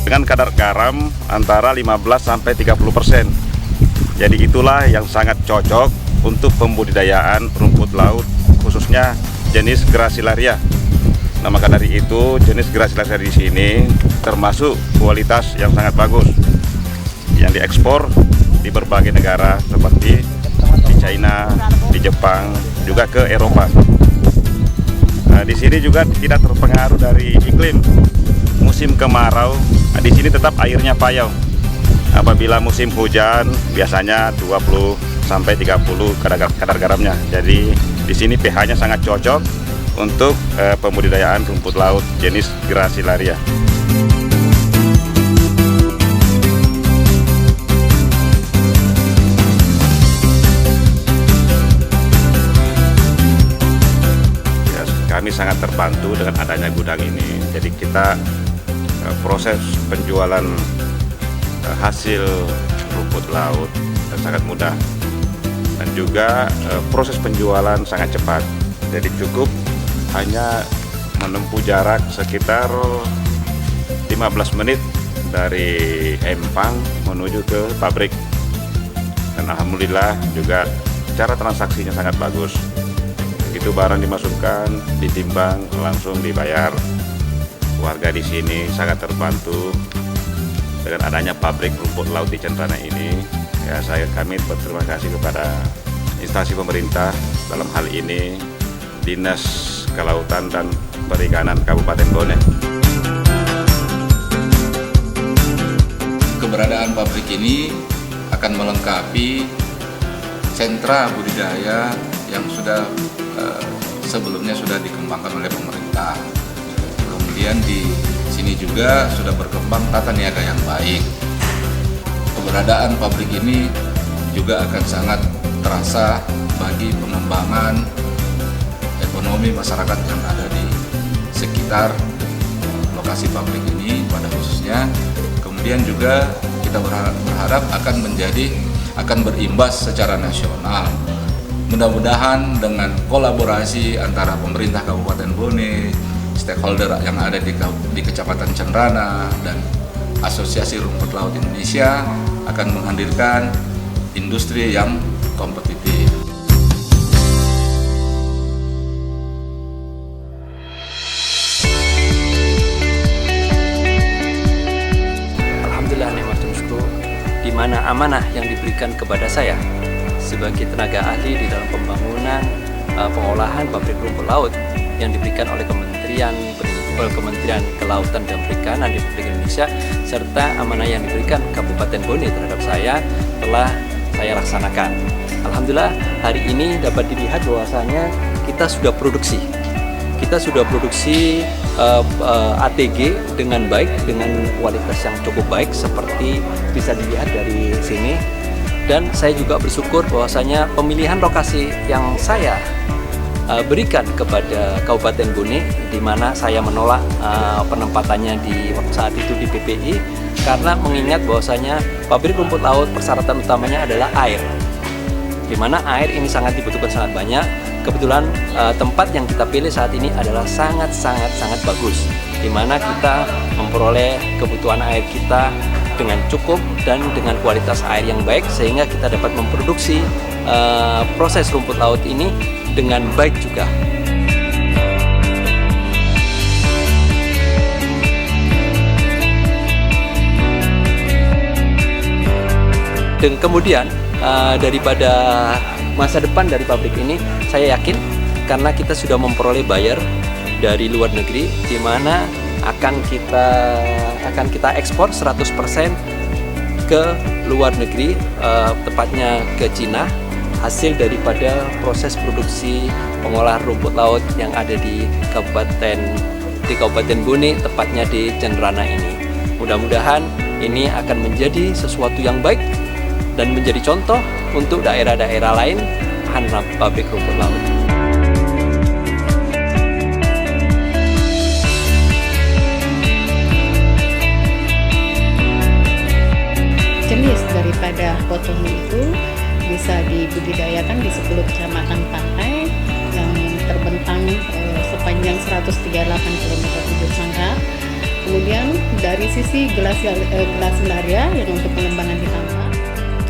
dengan kadar garam antara 15-30%. Jadi itulah yang sangat cocok untuk pembudidayaan rumput laut, khususnya jenis Gracilaria. Nah, maka dari itu jenis Gracilaria di sini termasuk kualitas yang sangat bagus yang diekspor di berbagai negara seperti di China, di Jepang, juga ke Eropa. Nah, di sini juga tidak terpengaruh dari iklim. Musim kemarau, nah, di sini tetap airnya payau. Apabila musim hujan biasanya 20-30 kadar garamnya. Jadi di sini pH-nya sangat cocok untuk pembudidayaan rumput laut jenis Gracilaria. Ya, kami sangat terbantu dengan adanya gudang ini. Jadi kita proses penjualan hasil rumput laut sangat mudah, dan juga proses penjualan sangat cepat. Jadi cukup hanya menempuh jarak sekitar 15 menit dari Empang menuju ke pabrik. Dan alhamdulillah juga cara transaksinya sangat bagus. Begitu barang dimasukkan, ditimbang, langsung dibayar. Warga di sini sangat terbantu dengan adanya pabrik rumput laut di Cenrana ini. Ya, kami berterima kasih kepada instansi pemerintah, dalam hal ini Dinas Kelautan dan Perikanan Kabupaten Bone. Keberadaan pabrik ini akan melengkapi sentra budidaya yang sudah sebelumnya sudah dikembangkan oleh pemerintah. Kemudian di sini juga sudah berkembang tata niaga yang baik. Keberadaan pabrik ini juga akan sangat terasa bagi pengembangan ekonomi masyarakat yang ada di sekitar lokasi pabrik ini pada khususnya. Kemudian juga kita berharap akan berimbas secara nasional. Mudah-mudahan dengan kolaborasi antara pemerintah Kabupaten Bone, stakeholder yang ada di Kecamatan Cenrana, dan Asosiasi Rumput Laut Indonesia akan menghadirkan industri yang kompetitif. Alhamdulillah nikmat syukur, di mana amanah yang diberikan kepada saya sebagai tenaga ahli di dalam pembangunan pengolahan pabrik rumput laut yang diberikan oleh Kementerian Kelautan dan Perikanan Republik Indonesia, serta amanah yang diberikan Kabupaten Bone terhadap saya telah saya laksanakan. Alhamdulillah hari ini dapat dilihat bahwasanya kita sudah produksi ATG dengan baik, dengan kualitas yang cukup baik seperti bisa dilihat dari sini. Dan saya juga bersyukur bahwasanya pemilihan lokasi yang saya berikan kepada Kabupaten Bone, di mana saya menolak penempatannya di saat itu di PPI, karena mengingat bahwasanya pabrik rumput laut persyaratan utamanya adalah air, di mana air ini sangat dibutuhkan sangat banyak. Kebetulan tempat yang kita pilih saat ini adalah sangat bagus, di mana kita memperoleh kebutuhan air kita dengan cukup dan dengan kualitas air yang baik, sehingga kita dapat memproduksi proses rumput laut ini dengan baik juga. Dan kemudian daripada masa depan dari pabrik ini, saya yakin karena kita sudah memperoleh buyer dari luar negeri, di mana akan kita ekspor 100% ke luar negeri, tepatnya ke Cina, hasil daripada proses produksi pengolahan rumput laut yang ada di Kabupaten Bone, tepatnya di Cenrana ini. Mudah-mudahan ini akan menjadi sesuatu yang baik dan menjadi contoh untuk daerah-daerah lain pengolahan pabrik rumput laut. Jenis daripada kotomi itu bisa dibudidayakan di 10 kecamatan pantai yang terbentang sepanjang 138 km bibir sangka. Kemudian dari sisi glasilaria yang untuk pengembangan ditambah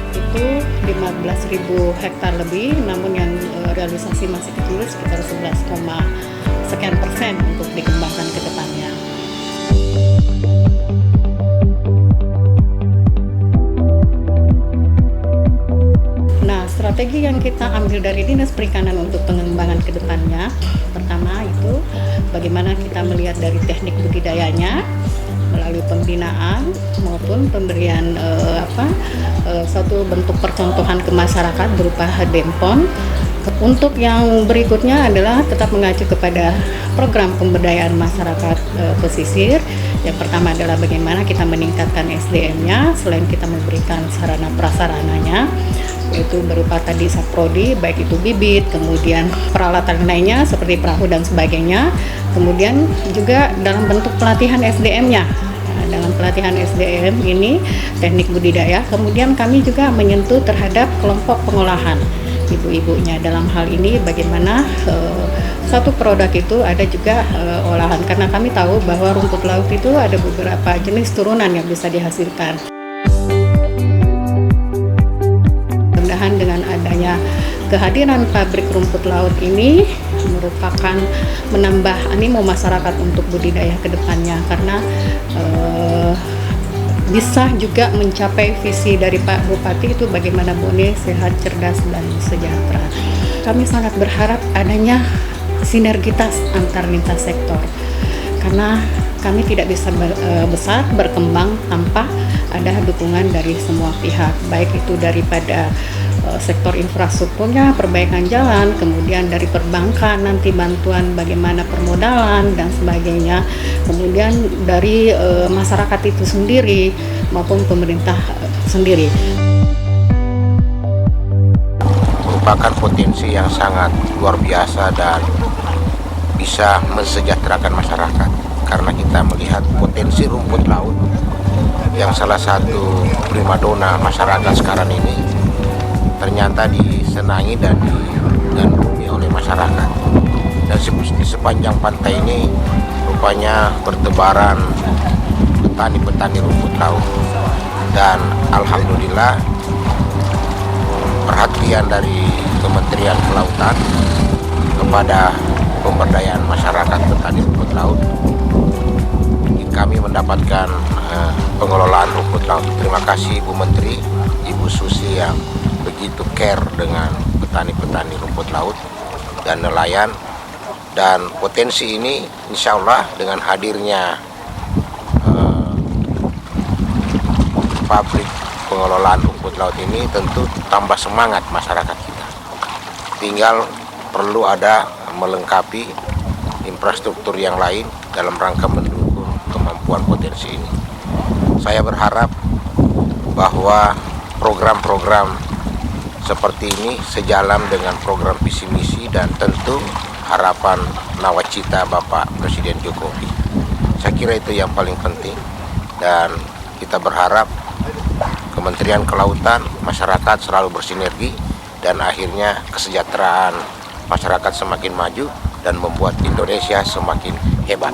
itu 15.000 hektar lebih, namun yang realisasi masih kecil sekitar 11,sekian% untuk dikembangkan ke depannya. Nah, strategi yang kita ambil dari Dinas Perikanan untuk pengembangan ke depannya, pertama itu bagaimana kita melihat dari teknik budidayanya melalui pembinaan maupun pemberian satu bentuk percontohan ke masyarakat berupa HDMPON. Untuk yang berikutnya adalah tetap mengacu kepada program pemberdayaan masyarakat pesisir. Yang pertama adalah bagaimana kita meningkatkan SDM-nya selain kita memberikan sarana prasarananya, yaitu berupa tadi saprodi, baik itu bibit, kemudian peralatan lainnya seperti perahu dan sebagainya. Kemudian juga dalam bentuk pelatihan SDM-nya. Nah, dalam pelatihan SDM ini teknik budidaya, kemudian kami juga menyentuh terhadap kelompok pengolahan ibu-ibunya. Dalam hal ini bagaimana satu produk itu ada juga olahan, karena kami tahu bahwa rumput laut itu ada beberapa jenis turunan yang bisa dihasilkan. Mudah-mudahan dengan adanya kehadiran pabrik rumput laut ini merupakan menambah animo masyarakat untuk budidaya ke depannya, karena bisa juga mencapai visi dari Pak Bupati itu bagaimana Bone sehat, cerdas, dan sejahtera. Kami sangat berharap adanya sinergitas antar lintas sektor, karena kami tidak bisa besar berkembang tanpa ada dukungan dari semua pihak, baik itu daripada sektor infrastrukturnya, perbaikan jalan, kemudian dari perbankan, nanti bantuan bagaimana permodalan dan sebagainya, kemudian dari masyarakat itu sendiri maupun pemerintah sendiri. Merupakan potensi yang sangat luar biasa dan bisa mensejahterakan masyarakat, karena kita melihat potensi rumput laut yang salah satu primadona masyarakat sekarang ini ternyata disenangi dan digandrungi oleh masyarakat. Dan di sepanjang pantai ini rupanya bertebaran petani-petani rumput laut, dan alhamdulillah perhatian dari Kementerian Kelautan kepada pemberdayaan masyarakat petani rumput laut, kami mendapatkan pengelolaan rumput laut. Terima kasih Bu Menteri, Ibu Susi yang begitu care dengan petani-petani rumput laut dan nelayan. Dan potensi ini insya Allah dengan hadirnya pabrik pengelolaan rumput laut ini tentu tambah semangat masyarakat kita. Tinggal perlu ada melengkapi infrastruktur yang lain dalam rangka mendukung kemampuan potensi ini. Saya berharap bahwa program-program seperti ini sejalan dengan program visi misi dan tentu harapan nawacita Bapak Presiden Jokowi. Saya kira itu yang paling penting, dan kita berharap Kementerian Kelautan, masyarakat selalu bersinergi, dan akhirnya kesejahteraan masyarakat semakin maju dan membuat Indonesia semakin hebat.